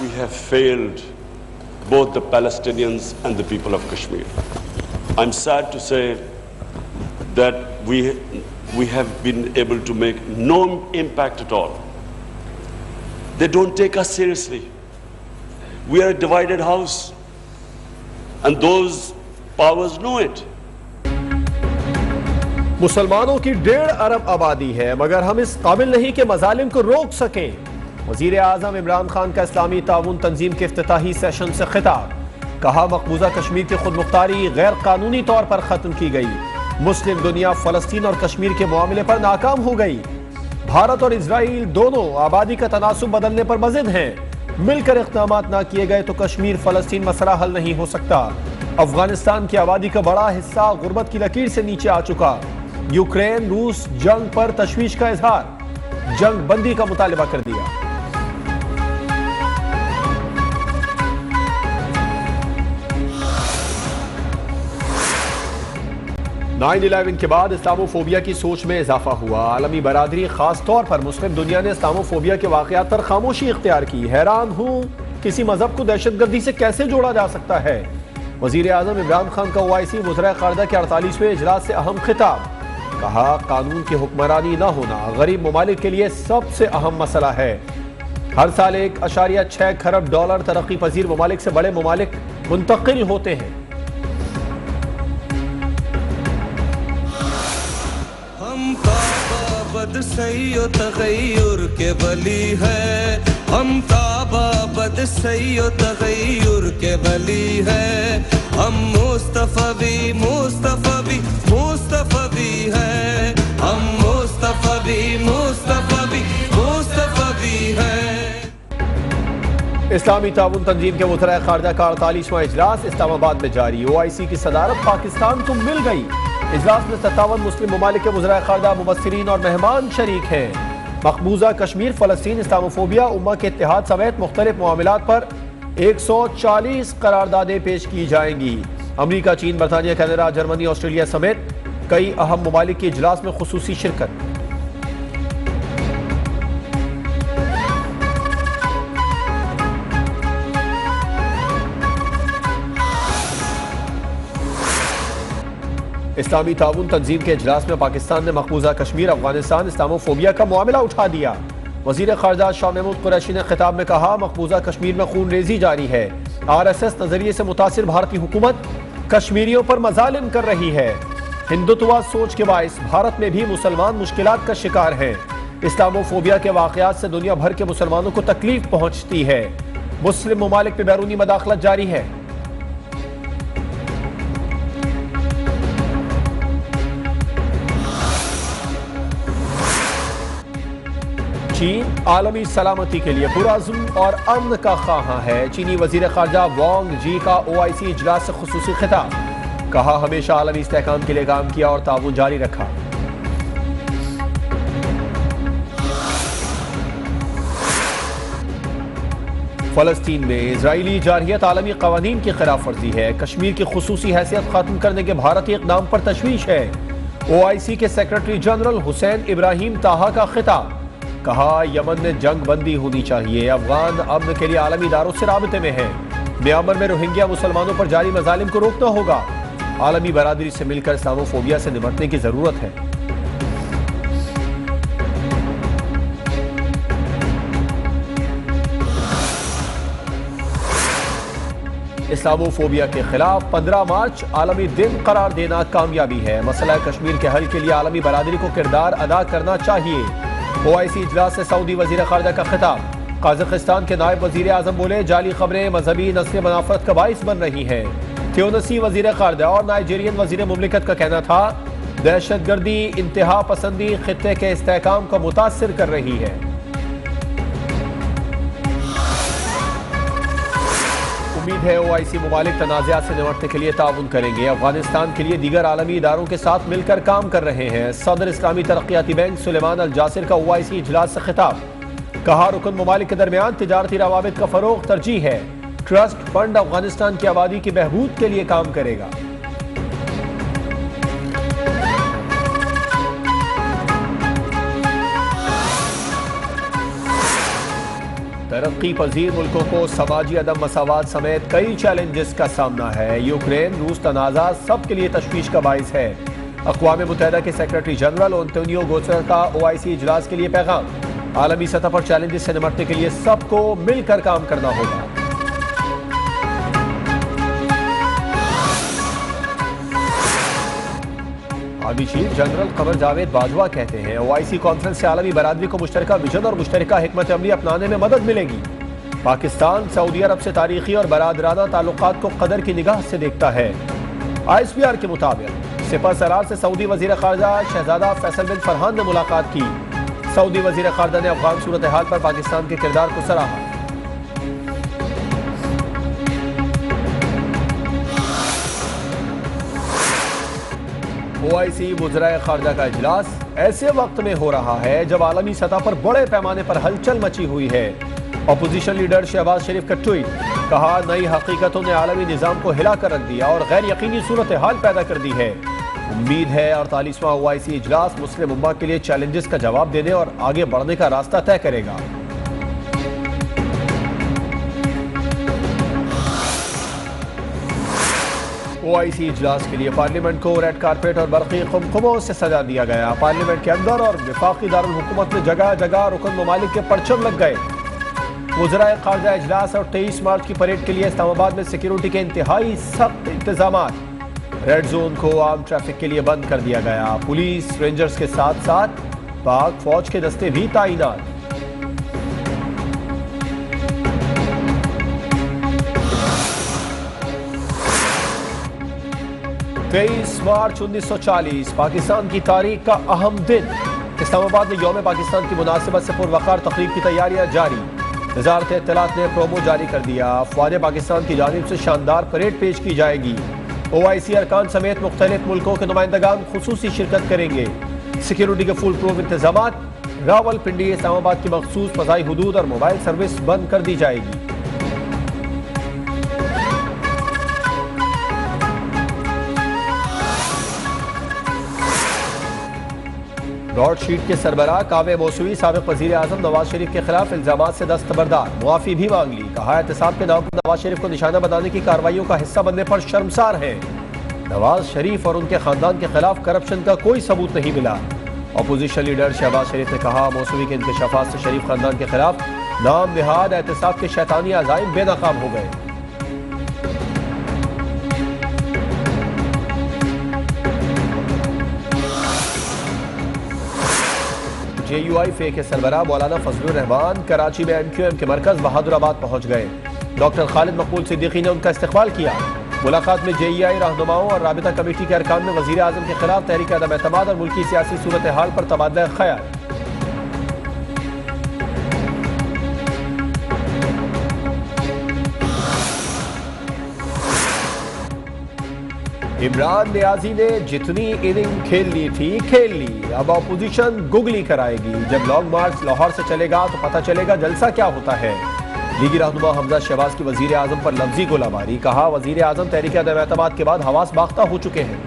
we have failed both the Palestinians and the people of Kashmir. I'm sad to say that we have been able to make no impact at all. They don't take us seriously. We are a divided house, and those powers know it. मुसलमानों की 1.5 अरब आबादी है, मगर हम इस काबिल नहीं कि मजालिम को रोक सकें। वजीर आजम इमरान खान का इस्लामी ताउन तंजीम के इफ्तिताही सेशन से खिताब। कहा, मकबूजा कश्मीर की खुद मुख्तारी गैर कानूनी तौर पर खत्म की गई। मुस्लिम दुनिया फलस्तीन और कश्मीर के मामले पर नाकाम हो गई। भारत और इजराइल दोनों आबादी का तनासुब बदलने पर मजिद हैं। मिलकर इक़दामात ना किए गए तो कश्मीर फलस्तीन मसला हल नहीं हो सकता। अफगानिस्तान की आबादी का बड़ा हिस्सा गुर्बत की लकीर से नीचे आ चुका। यूक्रेन रूस जंग पर तशवीश का इजहार, जंग बंदी का मुतालिबा कर दिया। 9/11 के बाद इस्लामोफोबिया की सोच में इजाफा हुआ। आलमी बरादरी, खास तौर पर मुस्लिम दुनिया ने इस्लामोफोबिया के वाक़यात पर खामोशी इख्तियार की। हैरान हूं, किसी मजहब को दहशतगर्दी से कैसे जोड़ा जा सकता है। वजीर आजम इमरान खान का OIC वज़ीर ख़ारजा के 48वें इजलास से अहम खिताब। कहा, कानून की हुक्मरानी न होना गरीब ममालिक के लिए सबसे अहम मसला है। हर साल 1.6 खरब डॉलर तरक्की पजीर ममालिक से बड़े ममालिक मुंतकिल होते हैं। हम ताबाबद सैयो तगय्युर के वली है, हम ताबाबद सैयो तगय्युर के वली है। हम मुस्तफवी मुस्तफवी मुस्तफवी है, हम मुस्तफवी मुस्तफवी मुस्तफवी है। इस्लामी ताउन तंजीम के वज़ीर ख़ारजा का 48वां इजलास इस्लामाबाद में जारी। OIC की सदारत पाकिस्तान को मिल गई। इजलास में 57 मुस्लिम ममालिक के वज़ीर ख़ारजा, मुबस्सिरीन और मेहमान शरीक हैं। मकबूजा कश्मीर, फलस्तीन, इस्लामोफोबिया, उम्मा के इत्तेहाद समेत मुख्तलिफ मामलात पर 140 करारदादें पेश की जाएंगी। अमरीका, चीन, बरतानिया, कनाडा, जर्मनी, ऑस्ट्रेलिया समेत कई अहम ममालिक के इजलास में खुसूसी शिरकत। इस्लामी ताउन तंजीम के इजलास में पाकिस्तान ने मकबूजा कश्मीर, अफगानिस्तान, इस्लामोफोबिया का मामला उठा दिया। वजीर ख़ारजा शाह महमूद कुरैशी ने खिताब में कहा, मकबूजा कश्मीर में खून रेजी जारी है। RSS नजरिए से मुतासिर भारतीय हुकूमत कश्मीरियों पर मजालिम कर रही है। हिंदुत्वा सोच के बाइस भारत में भी मुसलमान मुश्किलात का शिकार हैं। इस्लामोफोबिया के वाक़यात से दुनिया भर के मुसलमानों को तकलीफ पहुंचती है। मुस्लिम ममालिक में बैरूनी मदाखलत जारी है। चीन आलमी सलामती के लिए पुरअज़्म और अमन का ख्वाहां है। चीनी वजीर ख़ारजा वांग जी का OIC इजलास से खुसूसी खिताब। कहा, हमेशा आलमी इस्तेहकाम के लिए काम किया और ताउन जारी रखा। फलस्तीन में इजरायली जारहियत आलमी कवानीन की खिलाफ वर्जी है। कश्मीर की खुसूसी हैसियत खत्म करने के भारतीय इक़दाम पर तशवीश है। OIC के सेक्रेटरी जनरल हुसैन इब्राहिम ताहा का खिताब। कहा, यमन में जंग बंदी होनी चाहिए। अफगान अमन के लिए आलमी इदारों से राबते में है। म्यांमार में रोहिंग्या मुसलमानों पर जारी मजालिम को रोकना होगा। आलमी बरादरी से मिलकर इस्लामोफोबिया से निपटने की जरूरत है। इस्लामोफोबिया के खिलाफ 15 मार्च आलमी दिन करार देना कामयाबी है। मसला कश्मीर के हल के लिए आलमी बरादरी को किरदार अदा करना चाहिए। OIC इजलास से सऊदी वजीर ख़ारजा का खिताब। कजाकिस्तान के नायब वजीर आजम बोले, जाली खबरें मजहबी नस्ल मनाफरत का बाइस बन रही हैं। ट्यूनिसी वजीर ख़ारजा और नाइजीरियन वजीर मुमलिकत का कहना था, दहशतगर्दी इंतहा पसंदी खित्ते के इस्तेहकाम को मुतासिर कर रही है। उम्मीद है OIC मुमालिक तनाज़ात से निपटने के लिए ताउन करेंगे। अफगानिस्तान के लिए दीगर आलमी इदारों के साथ मिलकर काम कर रहे हैं। सदर इस्लामी तरक्याती बैंक सुलेमान अल जासिर का OIC इजलास से खिताब। कहा, रुकन मुमालिक के दरमियान तिजारती रवाबित का फरोग तरजीह है। ट्रस्ट फंड अफगानिस्तान की आबादी की बहबूद के लिए काम करेगा। तरक्की पजीर मुल्कों को समाजी अदम मसावात समेत कई चैलेंजेस का सामना है। यूक्रेन रूस तनाज़ा सबके लिए तशवीश का बाइस है। अक़वाम मुत्तहिदा के सेक्रेटरी जनरल एंटोनियो गुतेरेस का OIC इजलास के लिए पैगाम। आलमी सतह पर चैलेंजेस से निपटने के लिए सबको मिलकर काम करना होगा। Army chief general Qamar Javed Bajwa कहते हैं OIC कॉन्फ्रेंस से आलमी बरादरी को मुश्तरका विजन और मुश्तरका हिकमत अमली अपनाने में मदद मिलेगी। पाकिस्तान सऊदी अरब से तारीखी और बरादराना ताल्लुकात को कदर की निगाह से देखता है। ISPR के मुताबिक सिपह सलार से सऊदी वजीर खारजा शहजादा फैसल बिन फरहान ने मुलाकात की। सऊदी वजीर खारजा ने अफगान सूरत हाल पर पाकिस्तान के किरदार को सराहा। OIC वज़राए खारजा का इजलास ऐसे वक्त में हो रहा है जब आलमी सतह पर बड़े पैमाने पर हलचल मची हुई है। अपोजिशन लीडर शहबाज शरीफ का ट्वीट, कहा नई हकीकतों ने आलमी निज़ाम को हिला कर रख दिया और गैर यकीनी सूरत हाल पैदा कर दी है। उम्मीद है 48वां OIC इजलास मुस्लिम उम्मा के लिए चैलेंजेस का जवाब देने और आगे बढ़ने का रास्ता तय करेगा। OIC इजलास के लिए पार्लियामेंट को रेड कारपेट और बरक़ी कुमकुमों से सजा दिया गया। पार्लियामेंट के अंदर और वफाकी दारुल हुकूमत में जगह जगह रुकन ममालिक के परचम लग गए। वज़राए खारजा इजलास और 23 मार्च की परेड के लिए इस्लामाबाद में सिक्योरिटी के इंतहाई सख्त इंतजाम। रेड जोन को आम ट्रैफिक के लिए बंद कर दिया गया। पुलिस रेंजर्स के साथ साथ पाक फौज के दस्ते भी तैनात। 23 मार्च 1940 पाकिस्तान की तारीख का अहम दिन। इस्लामाबाद में यौम पाकिस्तान की मुनासिबत से पुरवकार तकरीब की तैयारियां जारी। वज़ारत इत्तलात ने प्रोमो जारी कर दिया। अफ़वाज पाकिस्तान की जानिब से शानदार परेड पेश की जाएगी। OIC अरकान समेत मुख्तलिफ मुल्कों के नुमाइंदगान खुसूसी शिरकत करेंगे। सिक्योरिटी के फुल प्रूफ इंतजाम। रावलपिंडी इस्लामाबाद की मखसूस फ़ज़ाई हुदूद और मोबाइल सर्विस बंद कर दी जाएगी। ब्रॉडशीट के सरबराह कावे मौसूवी साबिक़ वज़ीर आज़म नवाज शरीफ के खिलाफ इल्ज़ामात से दस्तबरदार। मुआफ़ी भी मांग ली। कहा एहतसाब के नाम पर नवाज शरीफ को निशाना बनाने की कार्रवाइयों का हिस्सा बनने पर शर्मसार है। नवाज शरीफ और उनके खानदान के खिलाफ करप्शन का कोई सबूत नहीं मिला। अपोजिशन लीडर शहबाज शरीफ ने कहा मौसूवी के इंकशाफात से शरीफ खानदान के खिलाफ नाम निहाद एहतसाब के शैतानी अज़ाइम बेनकाम हो गए। JUI के सरबराह मौलाना फजलुर रहमान कराची में MQM के मरकज बहादुराबाद पहुंच गए। डॉक्टर खालिद मकबूल सिद्दीकी ने उनका इस्तकबाल किया। मुलाकात में JEI रहनुमाओं और राबिता कमेटी के अरकान में वज़ीर आज़म के खिलाफ तहरीक अदम एतमाद और मुल्की सियासी सूरत हाल पर तबादला ख्याल। इमरान नियाजी ने जितनी इनिंग खेल ली थी खेल ली। अब अपोजिशन गुगली कराएगी। जब लॉन्ग मार्च लाहौर से चलेगा तो पता चलेगा जलसा क्या होता है। लीगी रहनुमा हमजा शहबाज की वज़ीर आज़म पर लफ्जी गोलाबारी। कहा वज़ीर आज़म तहरीक अदम एतमाद के बाद हवास बाख्ता हो चुके हैं।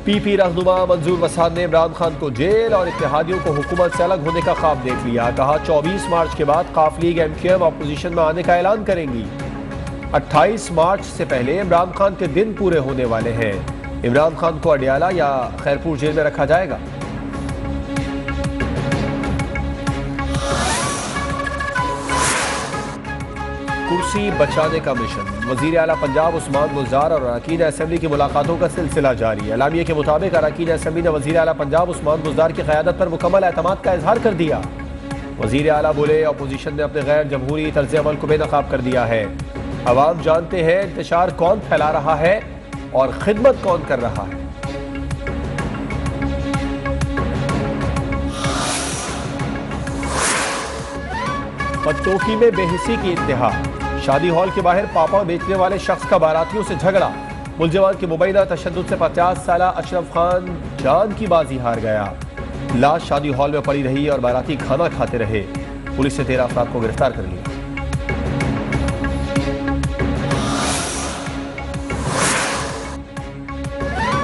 PP रहनुमा मंजूर वसाद ने इमरान खान को जेल और इत्तेहादियों को हुकूमत से अलग होने का ख्वाब देख लिया। कहा 24 मार्च के बाद काफ लीग MQM अपोजिशन में आने का ऐलान करेंगी। 28 मार्च से पहले इमरान खान के दिन पूरे होने वाले हैं। इमरान खान को अडियाला या खैरपुर जेल में रखा जाएगा। कुर्सी बचाने का मिशन। वज़ीर आला पंजाब उस्मान गुलजार और अरकान असेंबली की मुलाकातों का सिलसिला जारी। एलामिया के मुताबिक अरकान असेंबली ने वज़ीर आला पंजाब उस्मान गुलजार की क़यादत पर मुकम्मल एतमाद का इजहार कर दिया। वज़ीर आला बोले अपोजिशन ने अपने गैर जमहूरी तर्ज अमल को बेनकाब कर दिया है। अवाम जानते हैं इंतशार कौन फैला रहा है और खिदमत कौन कर रहा है। पत्तोकी में बेहिसी की इंतहा। शादी हॉल के बाहर पापा बेचने वाले शख्स का बारातियों से झगड़ा। मुलजमान के मुबैना तशद्दुद से 50 साला अशरफ खान जान की बाजी हार गया। लाश शादी हॉल में पड़ी रही और बाराती खाना खाते रहे। पुलिस ने 13 अफराद को गिरफ्तार कर लिया।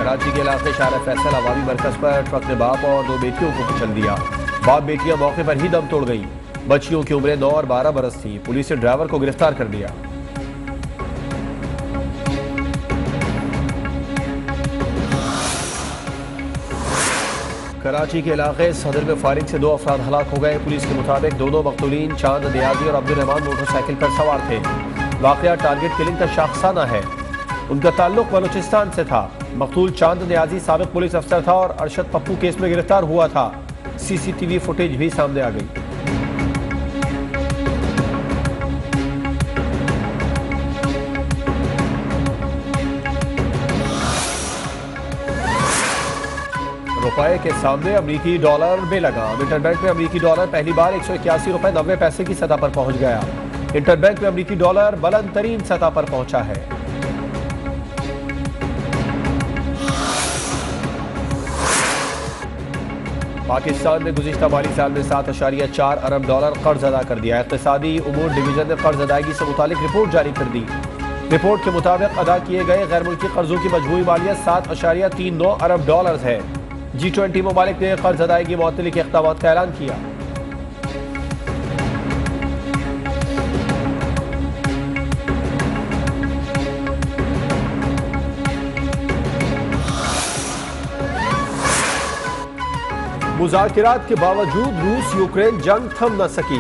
कराची के इलाके शार फैसल अवामी मरकज पर ट्रक ने बाप और 2 बेटियों को कुचल दिया। बाप बेटियां मौके पर ही दम तोड़ गईं। बच्चियों की उम्रें 9 और 12 बरस थी। पुलिस ने ड्राइवर को गिरफ्तार कर लिया। कराची के इलाके सदर में फायरिंग से 2 अफराद हलाक हो गए। पुलिस के मुताबिक दोनों मकतूलीन चांद नियाजी और अब्दुल रहमान मोटरसाइकिल पर सवार थे। वाकया टारगेट किलिंग का शाखसाना है। उनका ताल्लुक बलूचिस्तान से था। मकतूल चांद नियाजी साबिक पुलिस अफसर था और अरशद पप्पू केस में गिरफ्तार हुआ था। सीसीटीवी फुटेज भी सामने आ गई। रुपए के सामने अमरीकी डॉलर बेलगाम। इंटरबैंक में अमरीकी डॉलर पहली बार 181 रुपए 90 पैसे की सतह पर पहुंच गया। इंटरबैंक में अमरीकी डॉलर बुलंद तरीन सतह पर पहुंचा है। पाकिस्तान ने गुज़िश्ता माली साल में 7.4 अरब डॉलर कर्ज अदा कर दिया। इक़्तिसादी उमूर डिवीजन ने कर्ज अदायगी से मुतालिक रिपोर्ट जारी कर दी। रिपोर्ट के मुताबिक अदा किए गए गैर मुल्की कर्जों की मजमूई मालियत 7.39 अरब डॉलर है। G20 ममालिक ने कर्ज अदायगी मुअत्तली के इक़दाम का ऐलान किया। मुज़ाकिरात के बावजूद रूस यूक्रेन जंग थम न सकी।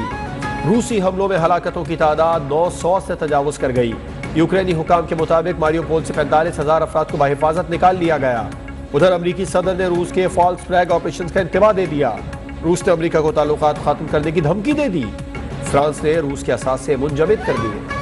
रूसी हमलों में हलाकतों की तादाद 900 से तजावुज कर गई। यूक्रेनी हुकाम के मुताबिक मारियोपोल से 45,000 अफराद को बाहिफाजत निकाल लिया गया। उधर अमरीकी सदर ने रूस के फॉल्स फ्लैग ऑपरेशन का इंतबा दे दिया। रूस ने अमरीका को ताल्लुकात खत्म करने की धमकी दे दी। फ्रांस ने रूस के असासे मुंजमद कर दिए।